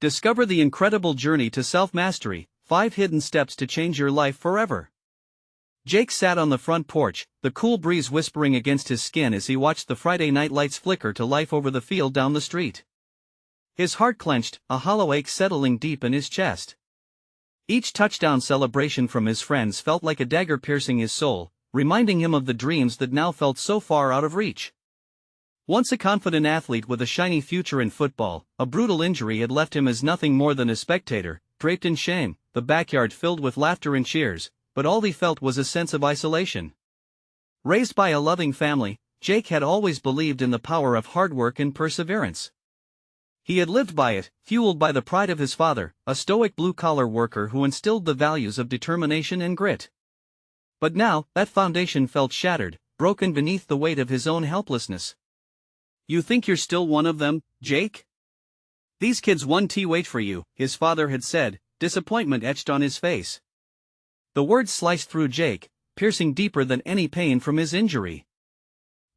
Discover the incredible journey to self-mastery, 5 hidden steps to change your life forever. Jake sat on the front porch, the cool breeze whispering against his skin as he watched the Friday night lights flicker to life over the field down the street. His heart clenched, a hollow ache settling deep in his chest. Each touchdown celebration from his friends felt like a dagger piercing his soul, reminding him of the dreams that now felt so far out of reach. Once a confident athlete with a shiny future in football, a brutal injury had left him as nothing more than a spectator, draped in shame, the backyard filled with laughter and cheers, but all he felt was a sense of isolation. Raised by a loving family, Jake had always believed in the power of hard work and perseverance. He had lived by it, fueled by the pride of his father, a stoic blue-collar worker who instilled the values of determination and grit. But now, that foundation felt shattered, broken beneath the weight of his own helplessness. "You think you're still one of them, Jake? These kids won't wait for you," his father had said, disappointment etched on his face. The words sliced through Jake, piercing deeper than any pain from his injury.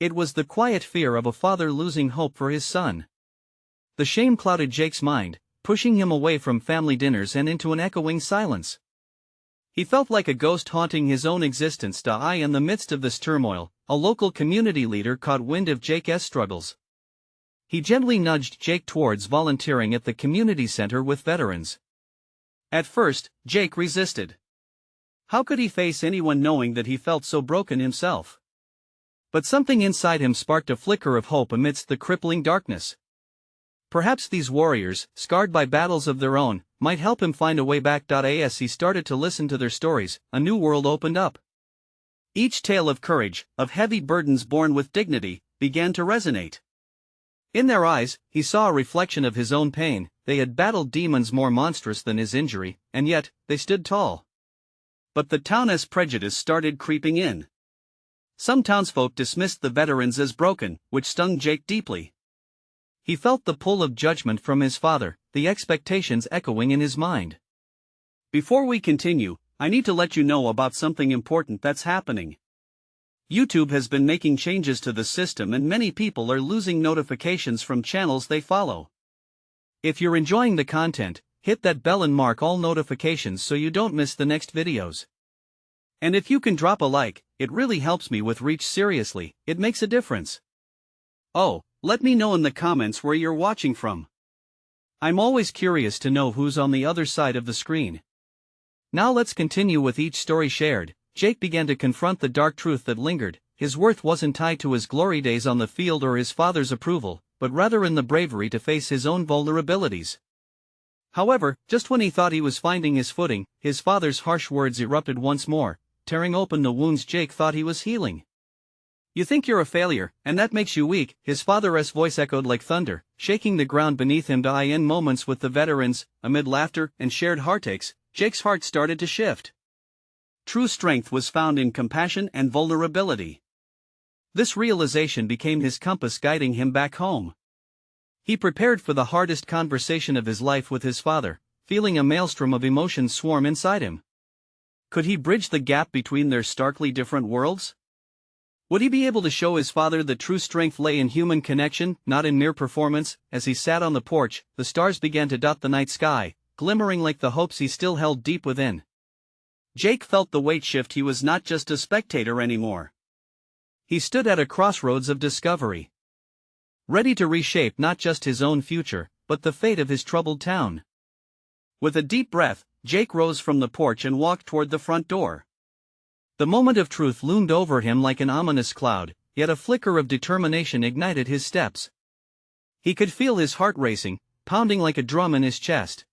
It was the quiet fear of a father losing hope for his son. The shame clouded Jake's mind, pushing him away from family dinners and into an echoing silence. He felt like a ghost haunting his own existence. In the midst of this turmoil, a local community leader caught wind of Jake's struggles. He gently nudged Jake towards volunteering at the community center with veterans. At first, Jake resisted. How could he face anyone knowing that he felt so broken himself? But something inside him sparked a flicker of hope amidst the crippling darkness. Perhaps these warriors, scarred by battles of their own, might help him find a way back. As he started to listen to their stories, a new world opened up. Each tale of courage, of heavy burdens borne with dignity, began to resonate. In their eyes, he saw a reflection of his own pain. They had battled demons more monstrous than his injury, and yet, they stood tall. But the town's prejudice started creeping in. Some townsfolk dismissed the veterans as broken, which stung Jake deeply. He felt the pull of judgment from his father, the expectations echoing in his mind. Before we continue, I need to let you know about something important that's happening. YouTube has been making changes to the system and many people are losing notifications from channels they follow. If you're enjoying the content, hit that bell and mark all notifications so you don't miss the next videos. And if you can drop a like, it really helps me with reach. Seriously, it makes a difference. Oh, let me know in the comments where you're watching from. I'm always curious to know who's on the other side of the screen. Now let's continue with each story shared. Jake began to confront the dark truth that lingered. His worth wasn't tied to his glory days on the field or his father's approval, but rather in the bravery to face his own vulnerabilities. However, just when he thought he was finding his footing, his father's harsh words erupted once more, tearing open the wounds Jake thought he was healing. "You think you're a failure, and that makes you weak," his father's voice echoed like thunder, shaking the ground beneath him. In moments with the veterans, amid laughter and shared heartaches, Jake's heart started to shift. True strength was found in compassion and vulnerability. This realization became his compass guiding him back home. He prepared for the hardest conversation of his life with his father, feeling a maelstrom of emotions swarm inside him. Could he bridge the gap between their starkly different worlds? Would he be able to show his father that true strength lay in human connection, not in mere performance? As he sat on the porch, the stars began to dot the night sky, glimmering like the hopes he still held deep within. Jake felt the weight shift. He was not just a spectator anymore. He stood at a crossroads of discovery. Ready to reshape not just his own future, but the fate of his troubled town. With a deep breath, Jake rose from the porch and walked toward the front door. The moment of truth loomed over him like an ominous cloud, yet a flicker of determination ignited his steps. He could feel his heart racing, pounding like a drum in his chest.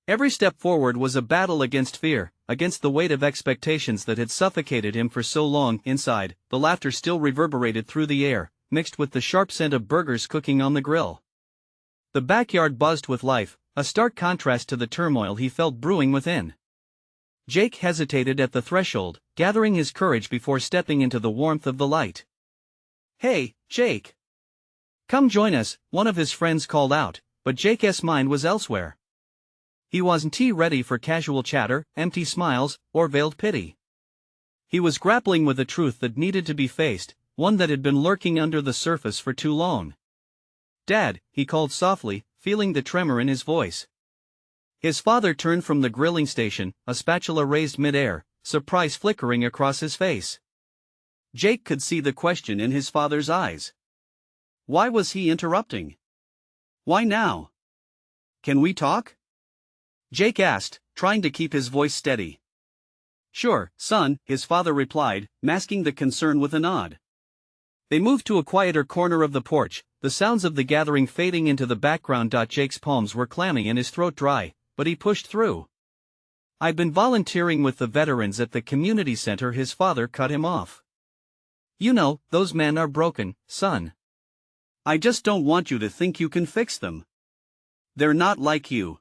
Every step forward was a battle against fear, against the weight of expectations that had suffocated him for so long. Inside, the laughter still reverberated through the air, mixed with the sharp scent of burgers cooking on the grill. The backyard buzzed with life, a stark contrast to the turmoil he felt brewing within. Jake hesitated at the threshold, gathering his courage before stepping into the warmth of the light. "Hey, Jake! Come join us," one of his friends called out, but Jake's mind was elsewhere. He wasn't ready for casual chatter, empty smiles, or veiled pity. He was grappling with a truth that needed to be faced, one that had been lurking under the surface for too long. "Dad," he called softly, feeling the tremor in his voice. His father turned from the grilling station, a spatula raised mid-air, surprise flickering across his face. Jake could see the question in his father's eyes. Why was he interrupting? Why now? Can we talk? Jake asked, trying to keep his voice steady. Sure, son, his father replied, masking the concern with a nod. They moved to a quieter corner of the porch, the sounds of the gathering fading into the background. Jake's palms were clammy and his throat dry, but he pushed through. I've been volunteering with the veterans at the community center. His father cut him off. You know, those men are broken, son. I just don't want you to think you can fix them. They're not like you.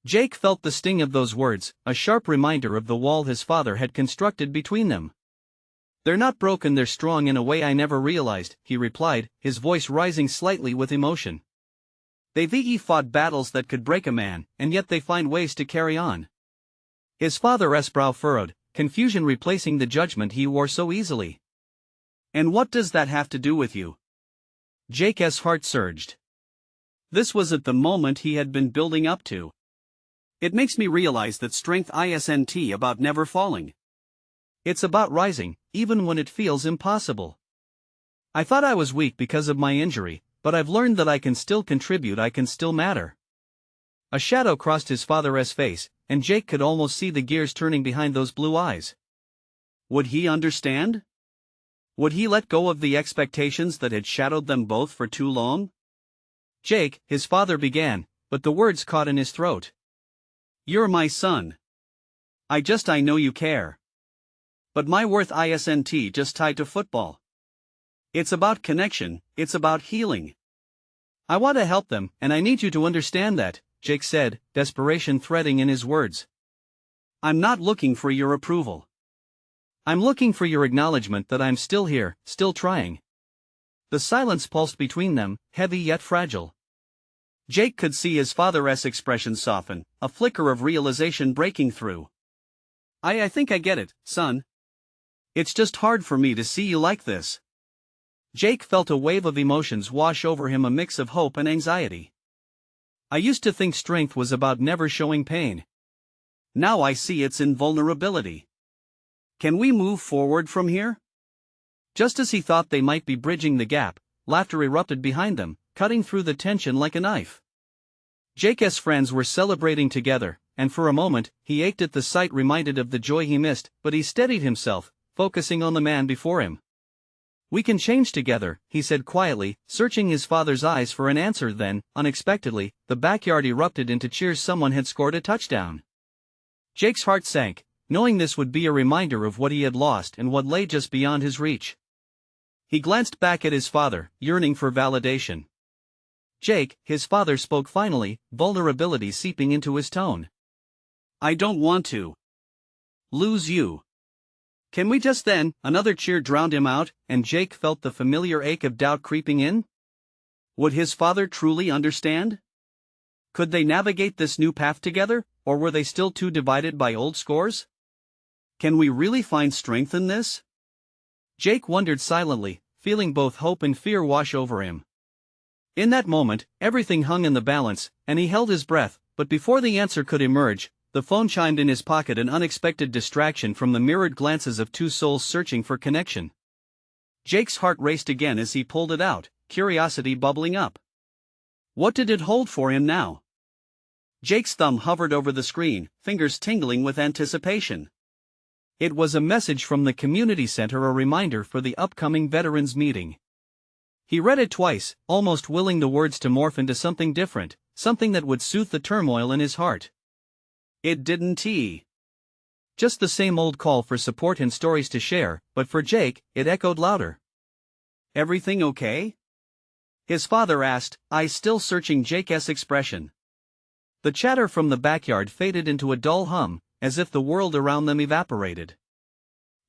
Jake felt the sting of those words, a sharp reminder of the wall his father had constructed between them. They're not broken, they're strong in a way I never realized, he replied, his voice rising slightly with emotion. They've fought battles that could break a man, and yet they find ways to carry on. His father's brow furrowed, confusion replacing the judgment he wore so easily. And what does that have to do with you? Jake's heart surged. This was at the moment he had been building up to. It makes me realize that strength isn't about never falling. It's about rising, even when it feels impossible. I thought I was weak because of my injury, but I've learned that I can still contribute, I can still matter. A shadow crossed his father's face, and Jake could almost see the gears turning behind those blue eyes. Would he understand? Would he let go of the expectations that had shadowed them both for too long? Jake, his father began, but the words caught in his throat. You're my son. I know you care. But my worth isn't just tied to football. It's about connection, it's about healing. I want to help them, and I need you to understand that, Jake said, desperation threading in his words. I'm not looking for your approval. I'm looking for your acknowledgement that I'm still here, still trying. The silence pulsed between them, heavy yet fragile. Jake could see his father's expression soften, a flicker of realization breaking through. I think I get it, son. It's just hard for me to see you like this. Jake felt a wave of emotions wash over him, a mix of hope and anxiety. I used to think strength was about never showing pain. Now I see it's in vulnerability. Can we move forward from here? Just as he thought they might be bridging the gap, laughter erupted behind them, cutting through the tension like a knife. Jake's friends were celebrating together, and for a moment, he ached at the sight, reminded of the joy he missed, but he steadied himself, focusing on the man before him. We can change together, he said quietly, searching his father's eyes for an answer. Then, unexpectedly, the backyard erupted into cheers. Someone had scored a touchdown. Jake's heart sank, knowing this would be a reminder of what he had lost and what lay just beyond his reach. He glanced back at his father, yearning for validation. Jake, his father spoke finally, vulnerability seeping into his tone. I don't want to lose you. Can we just then? Another cheer drowned him out, and Jake felt the familiar ache of doubt creeping in. Would his father truly understand? Could they navigate this new path together, or were they still too divided by old scores? Can we really find strength in this? Jake wondered silently, feeling both hope and fear wash over him. In that moment, everything hung in the balance, and he held his breath, but before the answer could emerge, the phone chimed in his pocket, an unexpected distraction from the mirrored glances of two souls searching for connection. Jake's heart raced again as he pulled it out, curiosity bubbling up. What did it hold for him now? Jake's thumb hovered over the screen, fingers tingling with anticipation. It was a message from the community center, a reminder for the upcoming veterans meeting. He read it twice, almost willing the words to morph into something different, something that would soothe the turmoil in his heart. It didn't. Just the same old call for support and stories to share, but for Jake, it echoed louder. Everything okay? His father asked, eyes still searching Jake's expression. The chatter from the backyard faded into a dull hum, as if the world around them evaporated.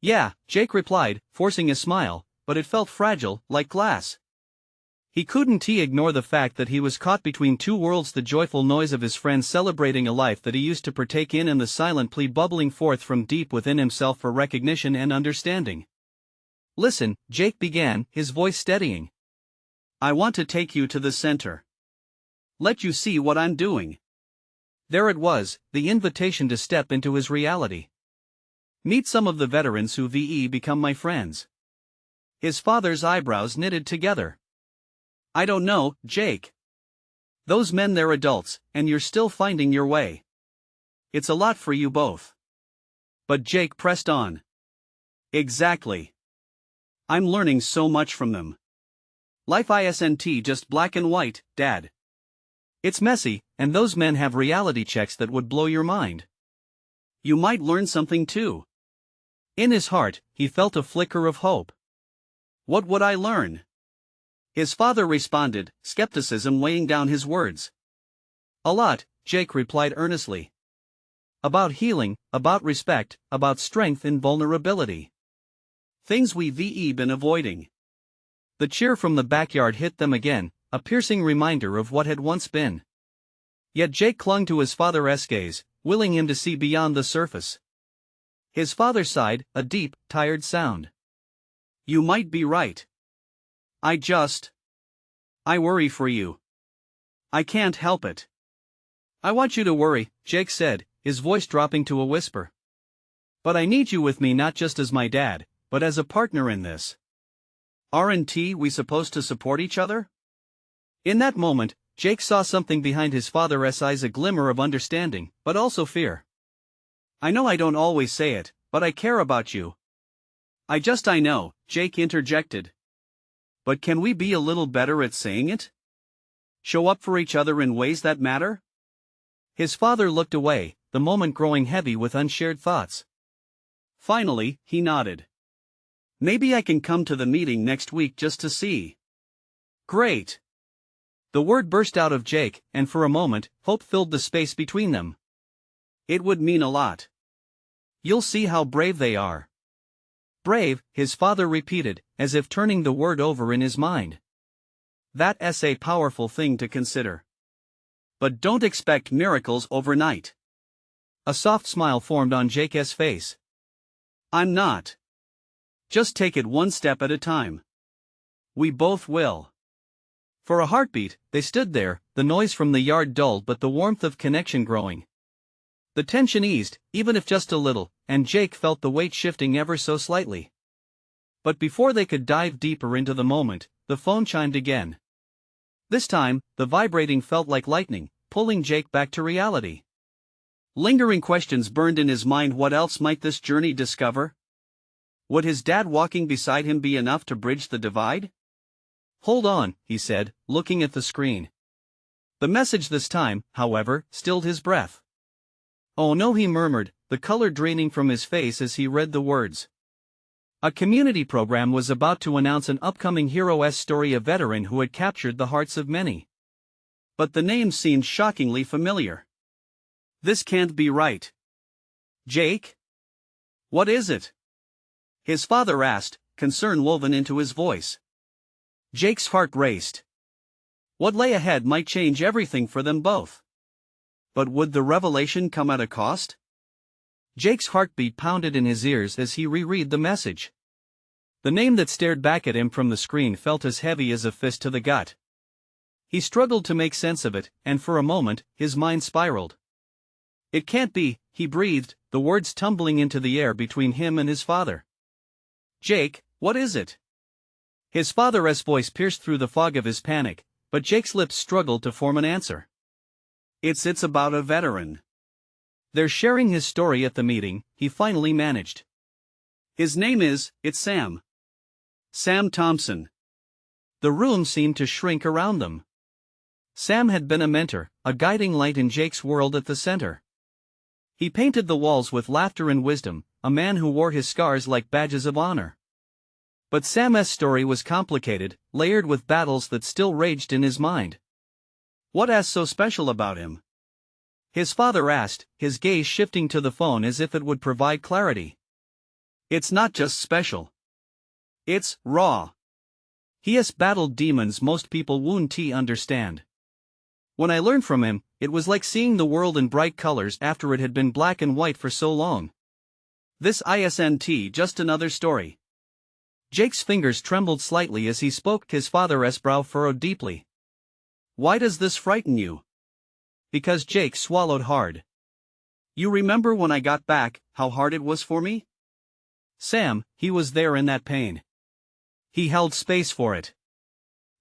Yeah, Jake replied, forcing a smile, but it felt fragile, like glass. He couldn't ignore the fact that he was caught between two worlds, the joyful noise of his friends celebrating a life that he used to partake in, and the silent plea bubbling forth from deep within himself for recognition and understanding. Listen, Jake began, his voice steadying. I want to take you to the center. Let you see what I'm doing. There it was, the invitation to step into his reality. Meet some of the veterans who become my friends. His father's eyebrows knitted together. I don't know, Jake. Those men, they're adults, and you're still finding your way. It's a lot for you both. But Jake pressed on. Exactly. I'm learning so much from them. Life isn't just black and white, Dad. It's messy, and those men have reality checks that would blow your mind. You might learn something too. In his heart, he felt a flicker of hope. What would I learn? His father responded, skepticism weighing down his words. A lot, Jake replied earnestly. About healing, about respect, about strength in vulnerability. Things we've been avoiding. The cheer from the backyard hit them again, a piercing reminder of what had once been. Yet Jake clung to his father's gaze, willing him to see beyond the surface. His father sighed, a deep, tired sound. You might be right. I worry for you. I can't help it. I want you to worry, Jake said, his voice dropping to a whisper. But I need you with me not just as my dad, but as a partner in this. Aren't we supposed to support each other? In that moment, Jake saw something behind his father's eyes, a glimmer of understanding, but also fear. I know I don't always say it, but I care about you. I know, Jake interjected. But can we be a little better at saying it? Show up for each other in ways that matter? His father looked away, the moment growing heavy with unshared thoughts. Finally, he nodded. Maybe I can come to the meeting next week just to see. Great. The word burst out of Jake, and for a moment, hope filled the space between them. It would mean a lot. You'll see how brave they are. Brave, his father repeated, as if turning the word over in his mind. That's a powerful thing to consider. But don't expect miracles overnight. A soft smile formed on Jake's face. I'm not. Just take it one step at a time. We both will. For a heartbeat, they stood there, the noise from the yard dulled but the warmth of connection growing. The tension eased, even if just a little, and Jake felt the weight shifting ever so slightly. But before they could dive deeper into the moment, the phone chimed again. This time, the vibrating felt like lightning, pulling Jake back to reality. Lingering questions burned in his mind. What else might this journey discover? Would his dad walking beside him be enough to bridge the divide? Hold on, he said, looking at the screen. The message this time, however, stilled his breath. Oh no, he murmured, the color draining from his face as he read the words. A community program was about to announce an upcoming hero's story, a veteran who had captured the hearts of many. But the name seemed shockingly familiar. This can't be right. Jake? What is it? His father asked, concern woven into his voice. Jake's heart raced. What lay ahead might change everything for them both. But would the revelation come at a cost? Jake's heartbeat pounded in his ears as he reread the message. The name that stared back at him from the screen felt as heavy as a fist to the gut. He struggled to make sense of it, and for a moment, his mind spiraled. It can't be, he breathed, the words tumbling into the air between him and his father. Jake, what is it? His father's voice pierced through the fog of his panic, but Jake's lips struggled to form an answer. It's about a veteran. They're sharing his story at the meeting, he finally managed. His name it's Sam. Sam Thompson. The room seemed to shrink around them. Sam had been a mentor, a guiding light in Jake's world at the center. He painted the walls with laughter and wisdom, a man who wore his scars like badges of honor. But Sam's story was complicated, layered with battles that still raged in his mind. What's so special about him? His father asked, his gaze shifting to the phone as if it would provide clarity. It's not just special. It's raw. He has battled demons most people won't understand. When I learned from him, it was like seeing the world in bright colors after it had been black and white for so long. This isn't just another story. Jake's fingers trembled slightly as he spoke, his father's brow furrowed deeply. Why does this frighten you? Because Jake swallowed hard. You remember when I got back, how hard it was for me? Sam, he was there in that pain. He held space for it.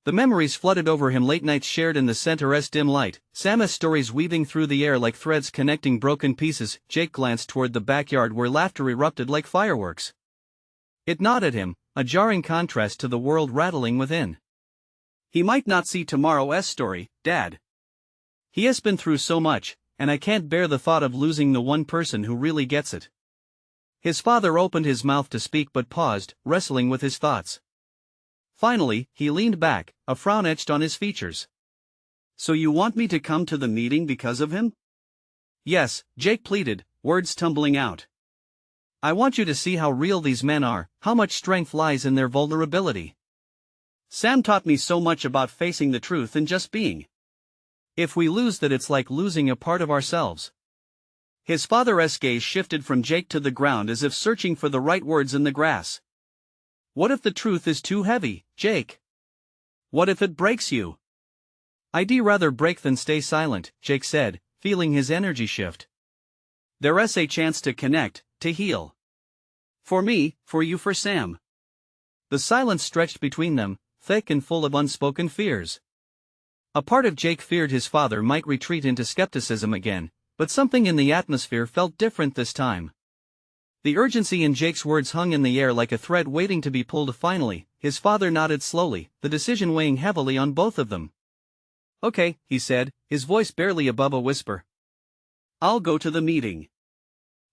The memories flooded over him, late nights shared in the center's dim light, Sam's stories weaving through the air like threads connecting broken pieces. Jake glanced toward the backyard where laughter erupted like fireworks. It gnawed at him, a jarring contrast to the world rattling within. He might not see tomorrow's story, Dad. He has been through so much, and I can't bear the thought of losing the one person who really gets it. His father opened his mouth to speak but paused, wrestling with his thoughts. Finally, he leaned back, a frown etched on his features. So you want me to come to the meeting because of him? Yes, Jake pleaded, words tumbling out. I want you to see how real these men are, how much strength lies in their vulnerability. Sam taught me so much about facing the truth and just being. If we lose that, it's like losing a part of ourselves. His father's gaze shifted from Jake to the ground as if searching for the right words in the grass. What if the truth is too heavy, Jake? What if it breaks you? I'd rather break than stay silent, Jake said, feeling his energy shift. There's a chance to connect, to heal. For me, for you, for Sam. The silence stretched between them, thick and full of unspoken fears. A part of Jake feared his father might retreat into skepticism again, but something in the atmosphere felt different this time. The urgency in Jake's words hung in the air like a thread waiting to be pulled. Finally, his father nodded slowly, the decision weighing heavily on both of them. Okay, he said, his voice barely above a whisper. I'll go to the meeting.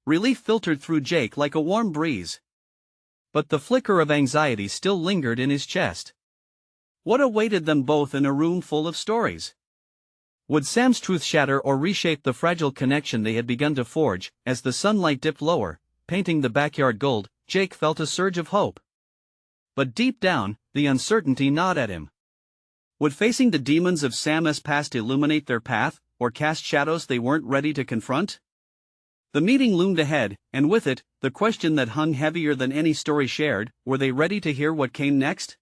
Relief filtered through Jake like a warm breeze. But the flicker of anxiety still lingered in his chest. What awaited them both in a room full of stories? Would Sam's truth shatter or reshape the fragile connection they had begun to forge? As the sunlight dipped lower, painting the backyard gold, Jake felt a surge of hope. But deep down, the uncertainty gnawed at him. Would facing the demons of Sam's past illuminate their path, or cast shadows they weren't ready to confront? The meeting loomed ahead, and with it, the question that hung heavier than any story shared: were they ready to hear what came next?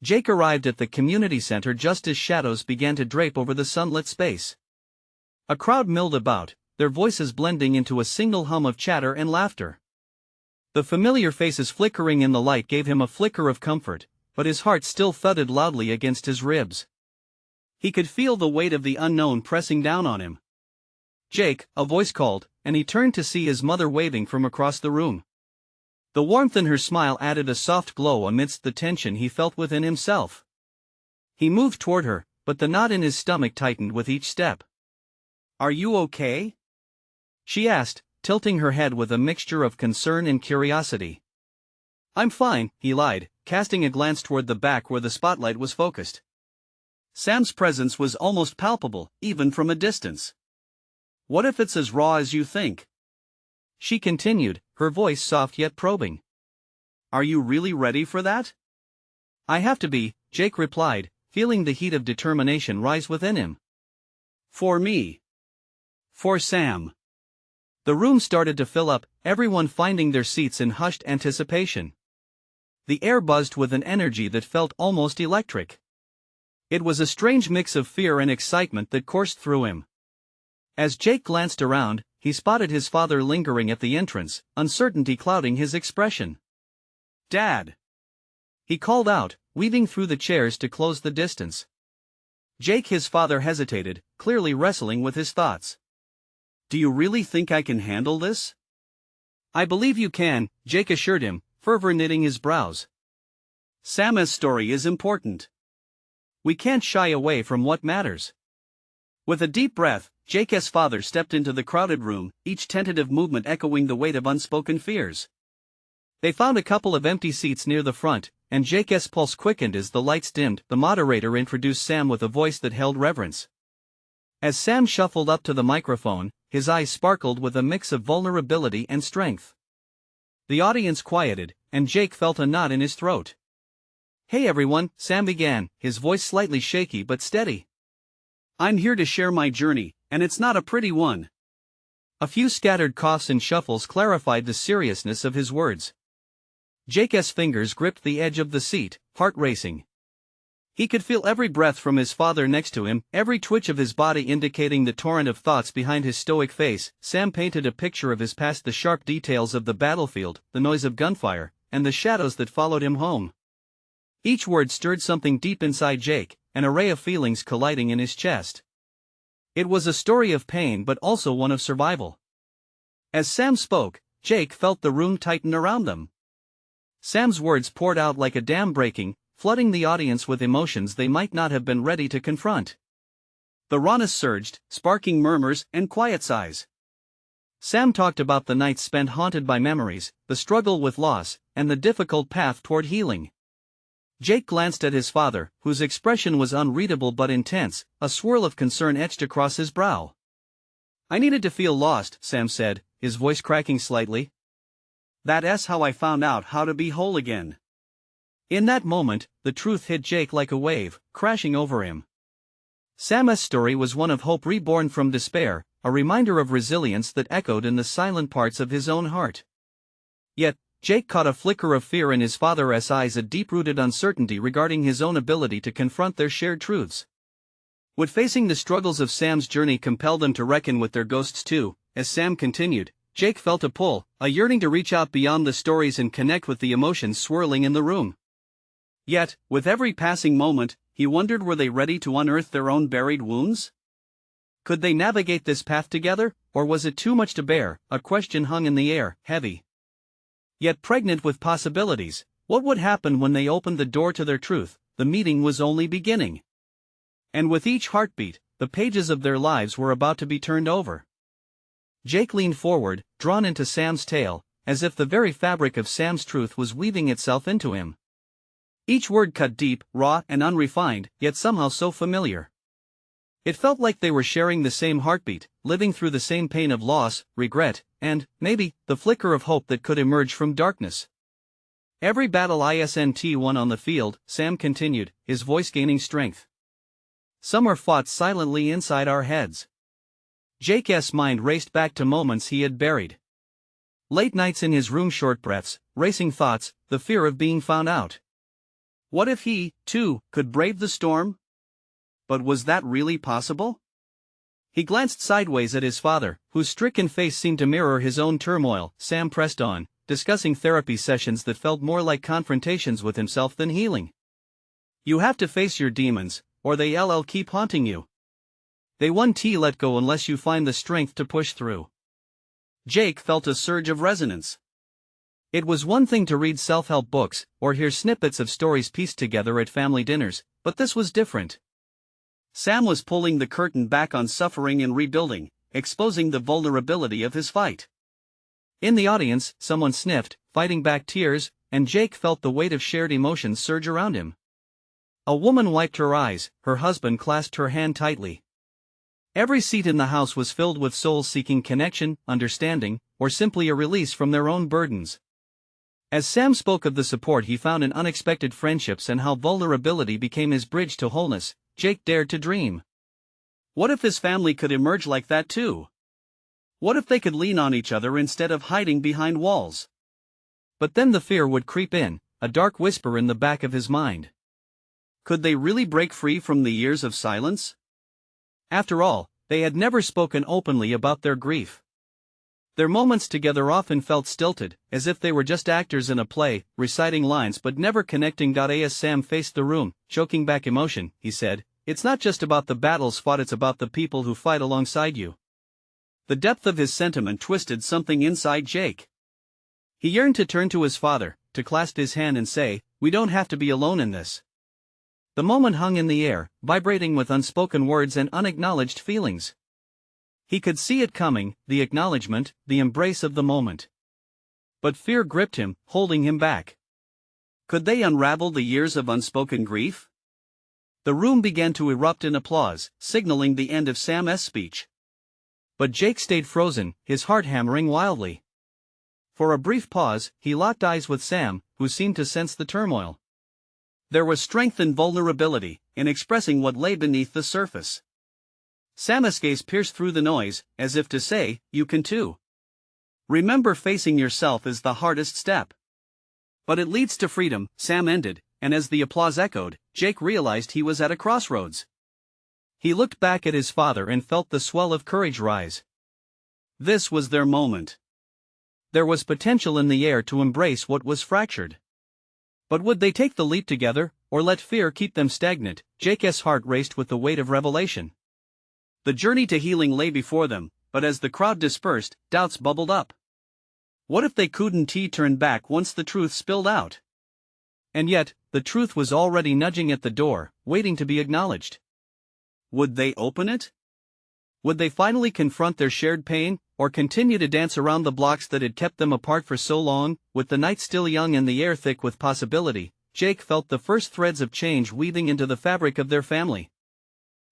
Jake arrived at the community center just as shadows began to drape over the sunlit space. A crowd milled about, their voices blending into a single hum of chatter and laughter. The familiar faces flickering in the light gave him a flicker of comfort, but his heart still thudded loudly against his ribs. He could feel the weight of the unknown pressing down on him. Jake, a voice called, and he turned to see his mother waving from across the room. The warmth in her smile added a soft glow amidst the tension he felt within himself. He moved toward her, but the knot in his stomach tightened with each step. Are you okay? She asked, tilting her head with a mixture of concern and curiosity. I'm fine, he lied, casting a glance toward the back where the spotlight was focused. Sam's presence was almost palpable, even from a distance. What if it's as raw as you think? She continued, her voice soft yet probing. Are you really ready for that? I have to be, Jake replied, feeling the heat of determination rise within him. For me. For Sam. The room started to fill up, everyone finding their seats in hushed anticipation. The air buzzed with an energy that felt almost electric. It was a strange mix of fear and excitement that coursed through him. As Jake glanced around, he spotted his father lingering at the entrance, uncertainty clouding his expression. Dad! He called out, weaving through the chairs to close the distance. Jake, his father, hesitated, clearly wrestling with his thoughts. Do you really think I can handle this? I believe you can, Jake assured him, fervor knitting his brows. Sam's story is important. We can't shy away from what matters. With a deep breath, Jake's father stepped into the crowded room, each tentative movement echoing the weight of unspoken fears. They found a couple of empty seats near the front, and Jake's pulse quickened as the lights dimmed. The moderator introduced Sam with a voice that held reverence. As Sam shuffled up to the microphone, his eyes sparkled with a mix of vulnerability and strength. The audience quieted, and Jake felt a knot in his throat. Hey everyone, Sam began, his voice slightly shaky but steady. I'm here to share my journey, and it's not a pretty one. A few scattered coughs and shuffles clarified the seriousness of his words. Jake's fingers gripped the edge of the seat, heart racing. He could feel every breath from his father next to him, every twitch of his body indicating the torrent of thoughts behind his stoic face. Sam painted a picture of his past, the sharp details of the battlefield, the noise of gunfire, and the shadows that followed him home. Each word stirred something deep inside Jake, an array of feelings colliding in his chest. It was a story of pain but also one of survival. As Sam spoke, Jake felt the room tighten around them. Sam's words poured out like a dam breaking, flooding the audience with emotions they might not have been ready to confront. The rawness surged, sparking murmurs and quiet sighs. Sam talked about the nights spent haunted by memories, the struggle with loss, and the difficult path toward healing. Jake glanced at his father, whose expression was unreadable but intense, a swirl of concern etched across his brow. "I needed to feel lost," Sam said, his voice cracking slightly. "That's how I found out how to be whole again." In that moment, the truth hit Jake like a wave, crashing over him. Sam's story was one of hope reborn from despair, a reminder of resilience that echoed in the silent parts of his own heart. Yet, Jake caught a flicker of fear in his father's eyes, a deep-rooted uncertainty regarding his own ability to confront their shared truths. Would facing the struggles of Sam's journey compel them to reckon with their ghosts too? As Sam continued, Jake felt a pull, a yearning to reach out beyond the stories and connect with the emotions swirling in the room. Yet, with every passing moment, he wondered, were they ready to unearth their own buried wounds? Could they navigate this path together, or was it too much to bear? A question hung in the air, heavy, yet pregnant with possibilities. What would happen when they opened the door to their truth? The meeting was only beginning. And with each heartbeat, the pages of their lives were about to be turned over. Jake leaned forward, drawn into Sam's tale, as if the very fabric of Sam's truth was weaving itself into him. Each word cut deep, raw, and unrefined, yet somehow so familiar. It felt like they were sharing the same heartbeat, living through the same pain of loss, regret, and, maybe, the flicker of hope that could emerge from darkness. "Every battle isn't won on the field," Sam continued, his voice gaining strength. "Some are fought silently inside our heads." Jake's mind raced back to moments he had buried. Late nights in his room, short breaths, racing thoughts, the fear of being found out. What if he, too, could brave the storm? But was that really possible? He glanced sideways at his father, whose stricken face seemed to mirror his own turmoil. Sam pressed on, discussing therapy sessions that felt more like confrontations with himself than healing. "You have to face your demons, or they'll keep haunting you. They won't let go unless you find the strength to push through." Jake felt a surge of resonance. It was one thing to read self-help books, or hear snippets of stories pieced together at family dinners, but this was different. Sam was pulling the curtain back on suffering and rebuilding, exposing the vulnerability of his fight. In the audience, someone sniffed, fighting back tears, and Jake felt the weight of shared emotions surge around him. A woman wiped her eyes, her husband clasped her hand tightly. Every seat in the house was filled with souls seeking connection, understanding, or simply a release from their own burdens. As Sam spoke of the support he found in unexpected friendships and how vulnerability became his bridge to wholeness, Jake dared to dream. What if his family could emerge like that too? What if they could lean on each other instead of hiding behind walls? But then the fear would creep in, a dark whisper in the back of his mind. Could they really break free from the years of silence? After all, they had never spoken openly about their grief. Their moments together often felt stilted, as if they were just actors in a play, reciting lines but never connecting. As Sam faced the room, choking back emotion, he said, "It's not just about the battles fought, it's about the people who fight alongside you." The depth of his sentiment twisted something inside Jake. He yearned to turn to his father, to clasp his hand and say, "We don't have to be alone in this." The moment hung in the air, vibrating with unspoken words and unacknowledged feelings. He could see it coming, the acknowledgement, the embrace of the moment. But fear gripped him, holding him back. Could they unravel the years of unspoken grief? The room began to erupt in applause, signaling the end of Sam's speech. But Jake stayed frozen, his heart hammering wildly. For a brief pause, he locked eyes with Sam, who seemed to sense the turmoil. There was strength and vulnerability in expressing what lay beneath the surface. Sam's gaze pierced through the noise, as if to say, "You can too. Remember, facing yourself is the hardest step. But it leads to freedom." Sam ended, and as the applause echoed, Jake realized he was at a crossroads. He looked back at his father and felt the swell of courage rise. This was their moment. There was potential in the air to embrace what was fractured. But would they take the leap together, or let fear keep them stagnant? Jake's heart raced with the weight of revelation. The journey to healing lay before them, but as the crowd dispersed, doubts bubbled up. What if they couldn't turn back once the truth spilled out? And yet, the truth was already nudging at the door, waiting to be acknowledged. Would they open it? Would they finally confront their shared pain, or continue to dance around the blocks that had kept them apart for so long? With the night still young and the air thick with possibility, Jake felt the first threads of change weaving into the fabric of their family.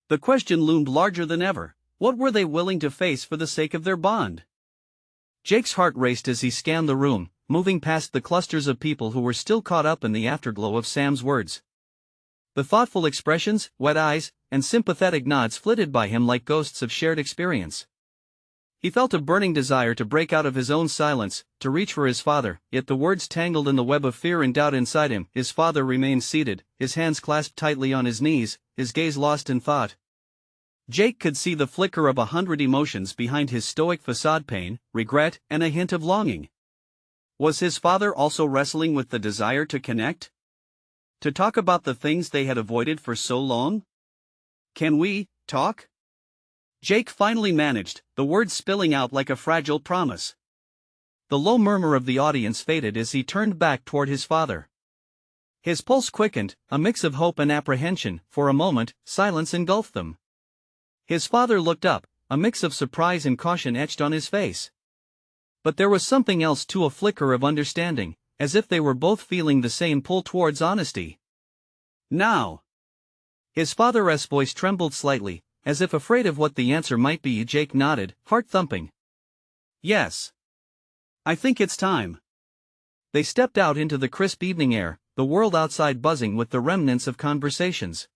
The question loomed larger than ever: what were they willing to face for the sake of their bond? Jake's heart raced as he scanned the room, moving past the clusters of people who were still caught up in the afterglow of Sam's words. The thoughtful expressions, wet eyes, and sympathetic nods flitted by him like ghosts of shared experience. He felt a burning desire to break out of his own silence, to reach for his father, yet the words tangled in the web of fear and doubt inside him. His father remained seated, his hands clasped tightly on his knees, his gaze lost in thought. Jake could see the flicker of 100 emotions behind his stoic facade: pain, regret, and a hint of longing. Was his father also wrestling with the desire to connect? To talk about the things they had avoided for so long? Can we talk? Jake finally managed, the words spilling out like a fragile promise. The low murmur of the audience faded as he turned back toward his father. His pulse quickened, a mix of hope and apprehension. For a moment, silence engulfed them. His father looked up, a mix of surprise and caution etched on his face. But there was something else too, a flicker of understanding, as if they were both feeling the same pull towards honesty. Now. His father's voice trembled slightly, as if afraid of what the answer might be. Jake nodded, heart thumping. Yes. I think it's time. They stepped out into the crisp evening air, the world outside buzzing with the remnants of conversations.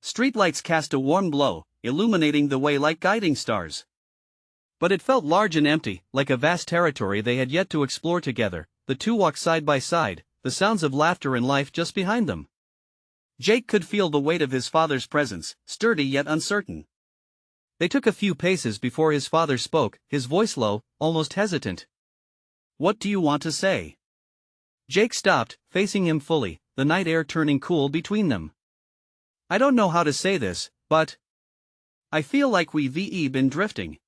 Streetlights cast a warm glow, illuminating the way like guiding stars. But it felt large and empty, like a vast territory they had yet to explore together. The two walked side by side, the sounds of laughter and life just behind them. Jake could feel the weight of his father's presence, sturdy yet uncertain. They took a few paces before his father spoke, his voice low, almost hesitant. What do you want to say? Jake stopped, facing him fully, the night air turning cool between them. I don't know how to say this, but I feel like we've been drifting.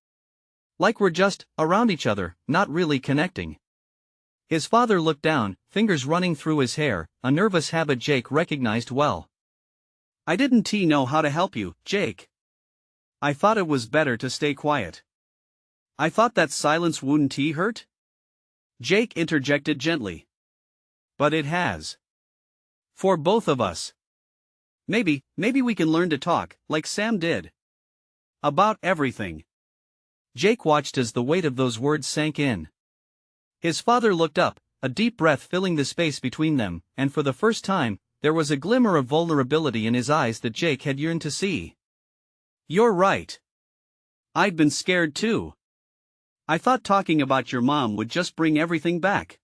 Like we're just around each other, not really connecting. His father looked down, fingers running through his hair, a nervous habit Jake recognized well. I didn't know how to help you, Jake. I thought it was better to stay quiet. I thought that silence wouldn't hurt? Jake interjected gently. But it has. For both of us. Maybe we can learn to talk, like Sam did. About everything. Jake watched as the weight of those words sank in. His father looked up, a deep breath filling the space between them, and for the first time, there was a glimmer of vulnerability in his eyes that Jake had yearned to see. You're right. I'd been scared too. I thought talking about your mom would just bring everything back.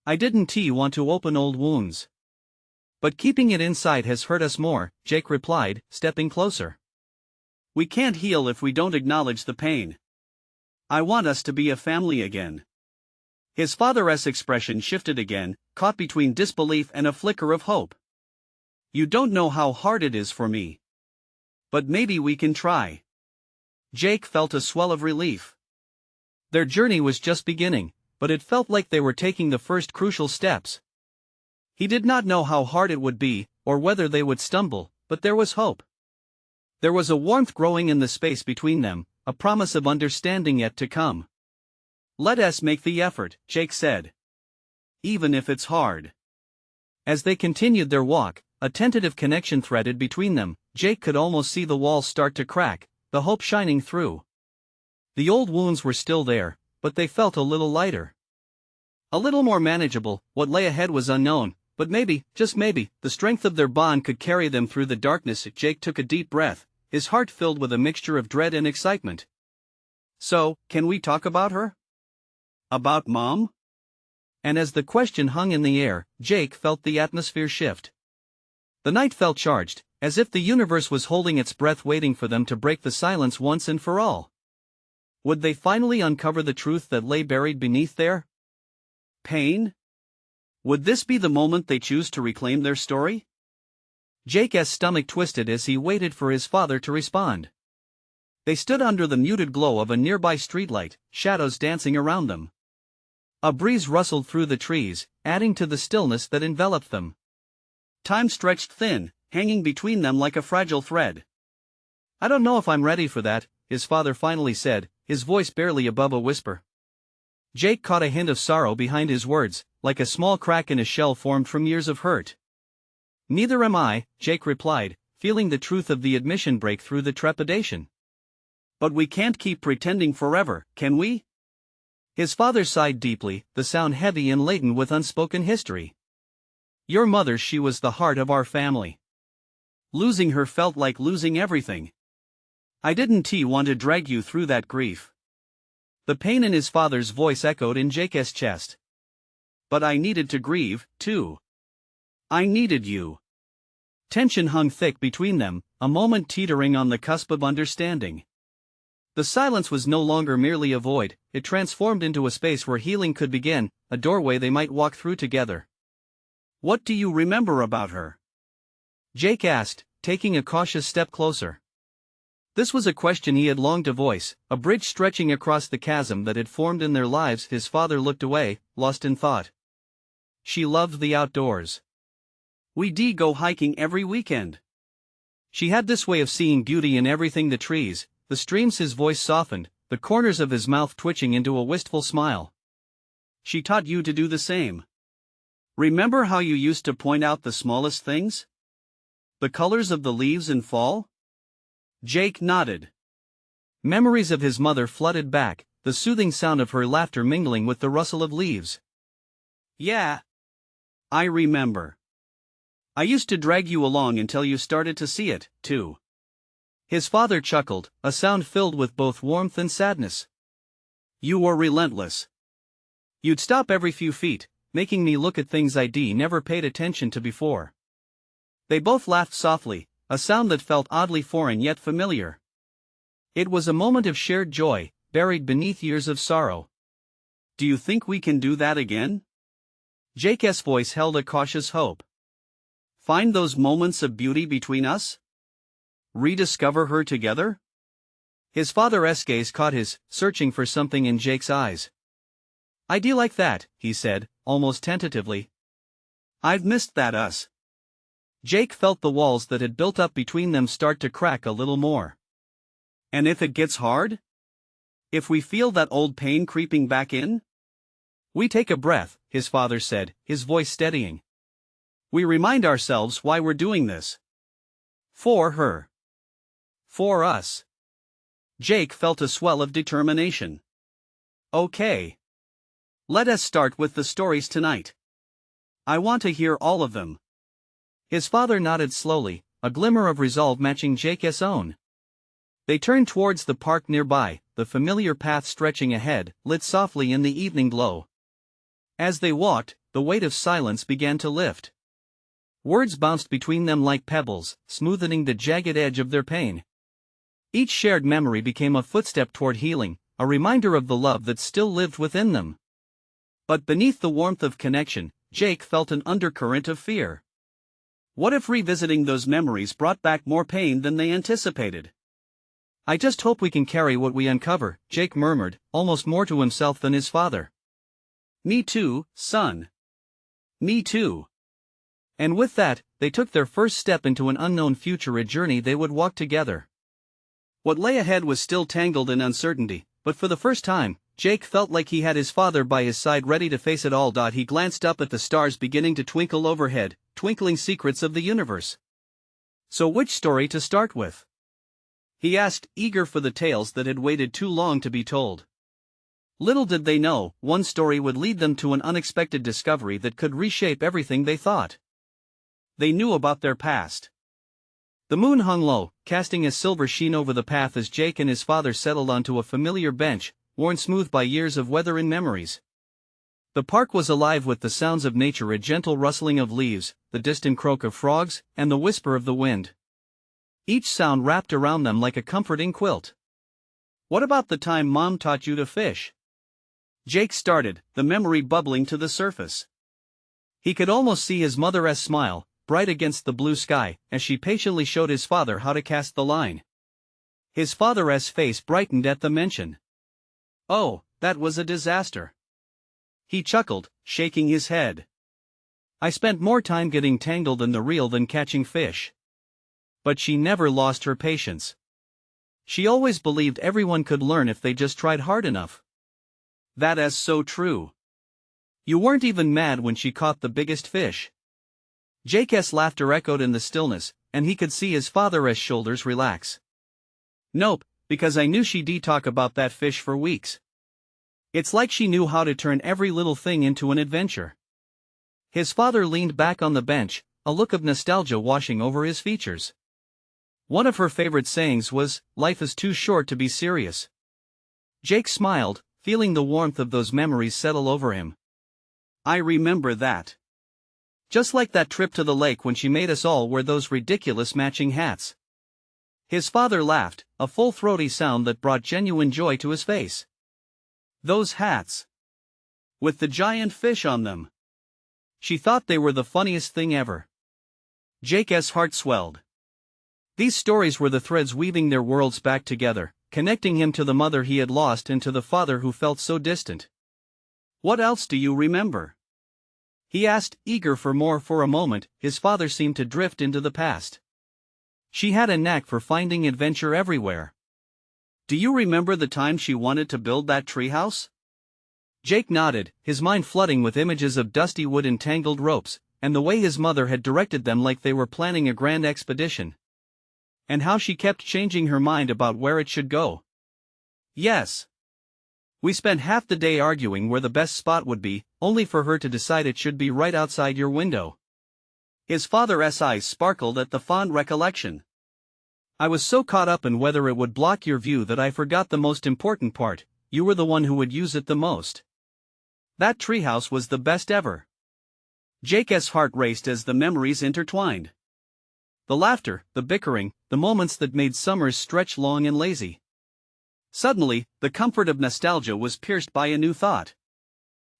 I didn't want to open old wounds. But keeping it inside has hurt us more, Jake replied, stepping closer. We can't heal if we don't acknowledge the pain. I want us to be a family again. His father's expression shifted again, caught between disbelief and a flicker of hope. You don't know how hard it is for me. But maybe we can try. Jake felt a swell of relief. Their journey was just beginning, but it felt like they were taking the first crucial steps. He did not know how hard it would be, or whether they would stumble, but there was hope. There was a warmth growing in the space between them, a promise of understanding yet to come. Let us make the effort, Jake said. Even if it's hard. As they continued their walk, a tentative connection threaded between them. Jake could almost see the walls start to crack, the hope shining through. The old wounds were still there, but they felt a little lighter. A little more manageable. What lay ahead was unknown, but maybe, just maybe, the strength of their bond could carry them through the darkness. Jake took a deep breath, his heart filled with a mixture of dread and excitement. So, can we talk about her? About Mom? And as the question hung in the air, Jake felt the atmosphere shift. The night felt charged, as if the universe was holding its breath waiting for them to break the silence once and for all. Would they finally uncover the truth that lay buried beneath their pain? Would this be the moment they choose to reclaim their story? Jake's stomach twisted as he waited for his father to respond. They stood under the muted glow of a nearby streetlight, shadows dancing around them. A breeze rustled through the trees, adding to the stillness that enveloped them. Time stretched thin, hanging between them like a fragile thread. "I don't know if I'm ready for that," his father finally said, his voice barely above a whisper. Jake caught a hint of sorrow behind his words, like a small crack in a shell formed from years of hurt. "Neither am I," Jake replied, feeling the truth of the admission break through the trepidation. "But we can't keep pretending forever, can we?" His father sighed deeply, the sound heavy and laden with unspoken history. "Your mother, she was the heart of our family. Losing her felt like losing everything. I didn't want to drag you through that grief." The pain in his father's voice echoed in Jake's chest. "But I needed to grieve, too. I needed you." Tension hung thick between them, a moment teetering on the cusp of understanding. The silence was no longer merely a void, it transformed into a space where healing could begin, a doorway they might walk through together. "What do you remember about her?" Jake asked, taking a cautious step closer. This was a question he had longed to voice, a bridge stretching across the chasm that had formed in their lives. His father looked away, lost in thought. "She loved the outdoors. We'd go hiking every weekend. She had this way of seeing beauty in everything, the trees, the streams." His voice softened, the corners of his mouth twitching into a wistful smile. "She taught you to do the same. Remember how you used to point out the smallest things? The colors of the leaves in fall?" Jake nodded. Memories of his mother flooded back, the soothing sound of her laughter mingling with the rustle of leaves. "Yeah. I remember. I used to drag you along until you started to see it, too." His father chuckled, a sound filled with both warmth and sadness. "You were relentless. You'd stop every few feet, making me look at things I'd never paid attention to before." They both laughed softly, a sound that felt oddly foreign yet familiar. It was a moment of shared joy, buried beneath years of sorrow. "Do you think we can do that again?" Jake's voice held a cautious hope. "Find those moments of beauty between us? Rediscover her together?" His father's gaze caught his, searching for something in Jake's eyes. "I'd like that," he said, almost tentatively. "I've missed that us." Jake felt the walls that had built up between them start to crack a little more. "And if it gets hard? If we feel that old pain creeping back in?" "We take a breath," his father said, his voice steadying. "We remind ourselves why we're doing this. For her. For us." Jake felt a swell of determination. "Okay. Let us start with the stories tonight. I want to hear all of them." His father nodded slowly, a glimmer of resolve matching Jake's own. They turned towards the park nearby, the familiar path stretching ahead, lit softly in the evening glow. As they walked, the weight of silence began to lift. Words bounced between them like pebbles, smoothing the jagged edge of their pain. Each shared memory became a footstep toward healing, a reminder of the love that still lived within them. But beneath the warmth of connection, Jake felt an undercurrent of fear. What if revisiting those memories brought back more pain than they anticipated? "I just hope we can carry what we uncover," Jake murmured, almost more to himself than his father. "Me too, son. Me too." And with that, they took their first step into an unknown future, a journey they would walk together. What lay ahead was still tangled in uncertainty, but for the first time, Jake felt like he had his father by his side, ready to face it all. He glanced up at the stars beginning to twinkle overhead, twinkling secrets of the universe. "So which story to start with?" he asked, eager for the tales that had waited too long to be told. Little did they know, one story would lead them to an unexpected discovery that could reshape everything they thought they knew about their past. The moon hung low, casting a silver sheen over the path as Jake and his father settled onto a familiar bench, worn smooth by years of weather and memories. The park was alive with the sounds of nature, a gentle rustling of leaves, the distant croak of frogs, and the whisper of the wind. Each sound wrapped around them like a comforting quilt. "What about the time Mom taught you to fish?" Jake started, the memory bubbling to the surface. He could almost see his mother's smile, bright against the blue sky, as she patiently showed his father how to cast the line. His father's face brightened at the mention. "Oh, that was a disaster," he chuckled, shaking his head. "I spent more time getting tangled in the reel than catching fish." But she never lost her patience. She always believed everyone could learn if they just tried hard enough. That is so true. You weren't even mad when she caught the biggest fish. Jake's laughter echoed in the stillness, and he could see his father's shoulders relax. "Nope, because I knew she'd talk about that fish for weeks. It's like she knew how to turn every little thing into an adventure." His father leaned back on the bench, a look of nostalgia washing over his features. One of her favorite sayings was, "Life is too short to be serious." Jake smiled, feeling the warmth of those memories settle over him. "I remember that. Just like that trip to the lake when she made us all wear those ridiculous matching hats." His father laughed, a full throaty sound that brought genuine joy to his face. "Those hats. With the giant fish on them. She thought they were the funniest thing ever." Jake's heart swelled. These stories were the threads weaving their worlds back together, connecting him to the mother he had lost and to the father who felt so distant. "What else do you remember?" he asked, eager for more. For a moment, his father seemed to drift into the past. "She had a knack for finding adventure everywhere. Do you remember the time she wanted to build that treehouse?" Jake nodded, his mind flooding with images of dusty wood and tangled ropes, and the way his mother had directed them like they were planning a grand expedition. And how she kept changing her mind about where it should go. "Yes. We spent half the day arguing where the best spot would be, only for her to decide it should be right outside your window." His father's eyes sparkled at the fond recollection. "I was so caught up in whether it would block your view that I forgot the most important part: you were the one who would use it the most. That treehouse was the best ever." Jake's heart raced as the memories intertwined. The laughter, the bickering, the moments that made summers stretch long and lazy. Suddenly, the comfort of nostalgia was pierced by a new thought.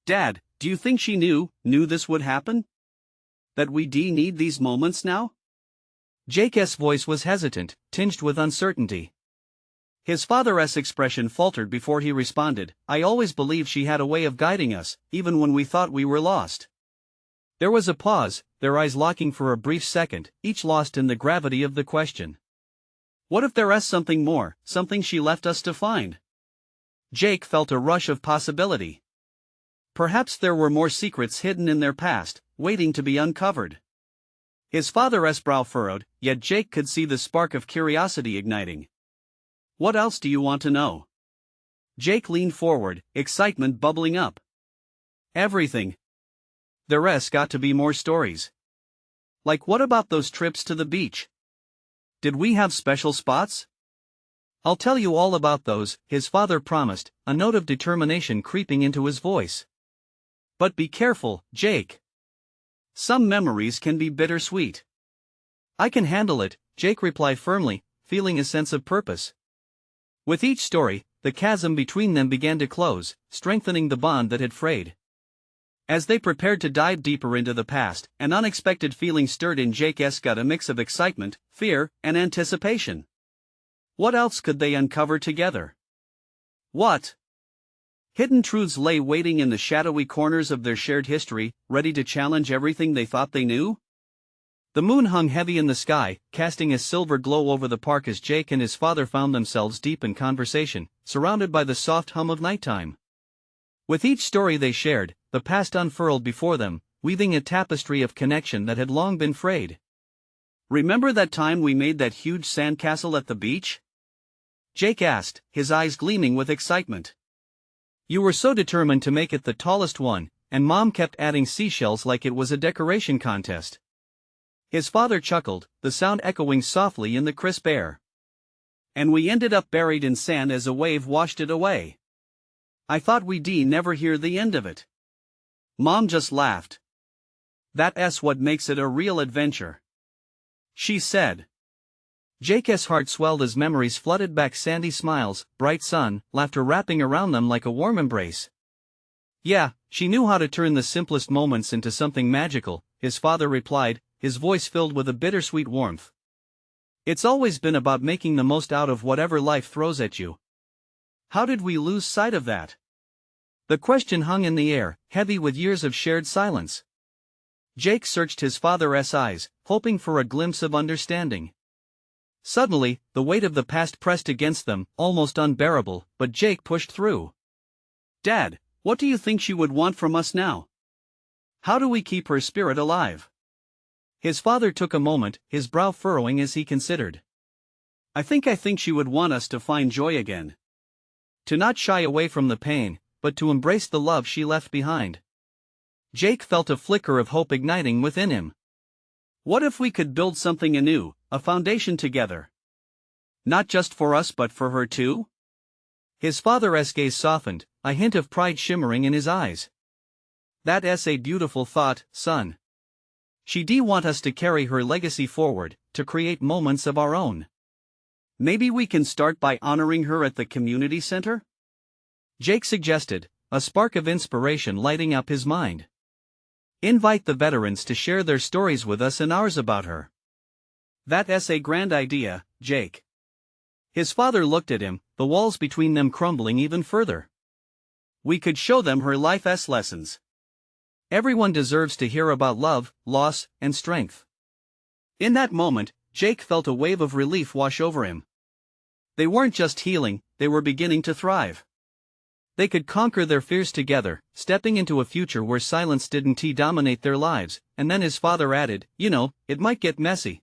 "Dad, do you think she knew this would happen? That we need these moments now?" Jake's voice was hesitant, tinged with uncertainty. His father's expression faltered before he responded, "I always believed she had a way of guiding us, even when we thought we were lost." There was a pause, their eyes locking for a brief second, each lost in the gravity of the question. "What if there is something more, something she left us to find?" Jake felt a rush of possibility. Perhaps there were more secrets hidden in their past, waiting to be uncovered. His father's brow furrowed, yet Jake could see the spark of curiosity igniting. "What else do you want to know?" Jake leaned forward, excitement bubbling up. "Everything. There's got to be more stories. Like, what about those trips to the beach? Did we have special spots?" "I'll tell you all about those," his father promised, a note of determination creeping into his voice. "But be careful, Jake. Some memories can be bittersweet." "I can handle it," Jake replied firmly, feeling a sense of purpose. With each story, the chasm between them began to close, strengthening the bond that had frayed. As they prepared to dive deeper into the past, an unexpected feeling stirred in Jake's gut, a mix of excitement, fear, and anticipation. What else could they uncover together? What hidden truths lay waiting in the shadowy corners of their shared history, ready to challenge everything they thought they knew? The moon hung heavy in the sky, casting a silver glow over the park as Jake and his father found themselves deep in conversation, surrounded by the soft hum of nighttime. With each story they shared, the past unfurled before them, weaving a tapestry of connection that had long been frayed. "Remember that time we made that huge sandcastle at the beach?" Jake asked, his eyes gleaming with excitement. "You were so determined to make it the tallest one, and Mom kept adding seashells like it was a decoration contest." His father chuckled, the sound echoing softly in the crisp air. "And we ended up buried in sand as a wave washed it away. I thought we'd never hear the end of it." Mom just laughed. That's what makes it a real adventure, she said. Jake's heart swelled as memories flooded back. Sandy smiles, bright sun, laughter wrapping around them like a warm embrace. Yeah, she knew how to turn the simplest moments into something magical, his father replied, his voice filled with a bittersweet warmth. It's always been about making the most out of whatever life throws at you. How did we lose sight of that? The question hung in the air, heavy with years of shared silence. Jake searched his father's eyes, hoping for a glimpse of understanding. Suddenly, the weight of the past pressed against them, almost unbearable, but Jake pushed through. Dad, what do you think she would want from us now? How do we keep her spirit alive? His father took a moment, his brow furrowing as he considered. I think she would want us to find joy again. To not shy away from the pain, but to embrace the love she left behind. Jake felt a flicker of hope igniting within him. What if we could build something anew, a foundation together? Not just for us but for her too? His father's gaze softened, a hint of pride shimmering in his eyes. That's a beautiful thought, son. She'd want us to carry her legacy forward, to create moments of our own. Maybe we can start by honoring her at the community center? Jake suggested, a spark of inspiration lighting up his mind. Invite the veterans to share their stories with us and ours about her. That's a grand idea, Jake. His father looked at him, the walls between them crumbling even further. We could show them her life's lessons. Everyone deserves to hear about love, loss, and strength. In that moment, Jake felt a wave of relief wash over him. They weren't just healing, they were beginning to thrive. They could conquer their fears together, stepping into a future where silence didn't dominate their lives. And then his father added, it might get messy.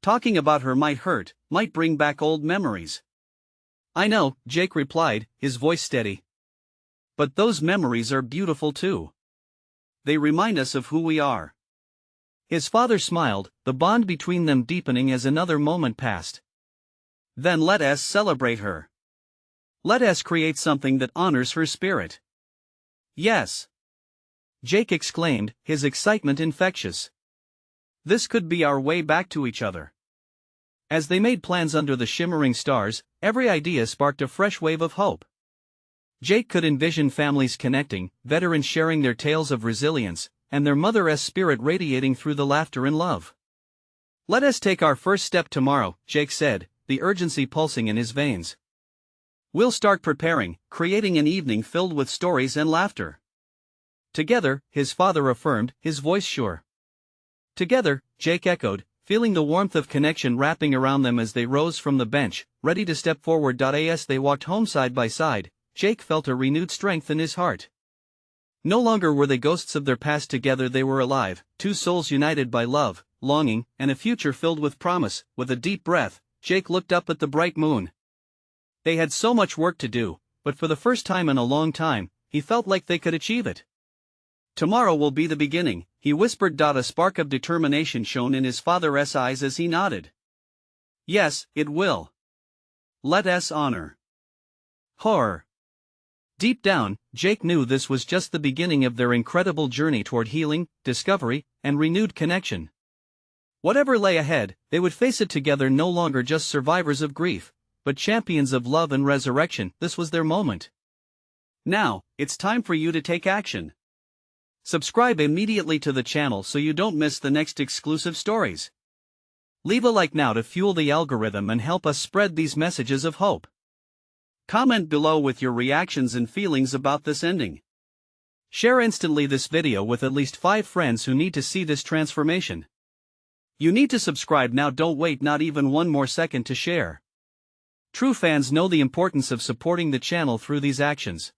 Talking about her might hurt, might bring back old memories. I know, Jake replied, his voice steady. But those memories are beautiful too. They remind us of who we are. His father smiled, the bond between them deepening as another moment passed. Then let us celebrate her. Let us create something that honors her spirit. Yes, Jake exclaimed, his excitement infectious. This could be our way back to each other. As they made plans under the shimmering stars, every idea sparked a fresh wave of hope. Jake could envision families connecting, veterans sharing their tales of resilience, and their mother's spirit radiating through the laughter and love. Let us take our first step tomorrow, Jake said, the urgency pulsing in his veins. We'll start preparing, creating an evening filled with stories and laughter. Together, his father affirmed, his voice sure. Together, Jake echoed, feeling the warmth of connection wrapping around them as they rose from the bench, ready to step forward. As they walked home side by side, Jake felt a renewed strength in his heart. No longer were they ghosts of their past, together they were alive, two souls united by love, longing, and a future filled with promise. With a deep breath, Jake looked up at the bright moon. They had so much work to do, but for the first time in a long time, he felt like they could achieve it. Tomorrow will be the beginning, he whispered. A spark of determination shone in his father's eyes as he nodded. Yes, it will. Let us honor her. Deep down, Jake knew this was just the beginning of their incredible journey toward healing, discovery, and renewed connection. Whatever lay ahead, they would face it together, no longer just survivors of grief, but champions of love and resurrection. This was their moment. Now, it's time for you to take action. Subscribe immediately to the channel so you don't miss the next exclusive stories. Leave a like now to fuel the algorithm and help us spread these messages of hope. Comment below with your reactions and feelings about this ending. Share instantly this video with at least 5 friends who need to see this transformation. You need to subscribe now, don't wait not even one more second to share. True fans know the importance of supporting the channel through these actions.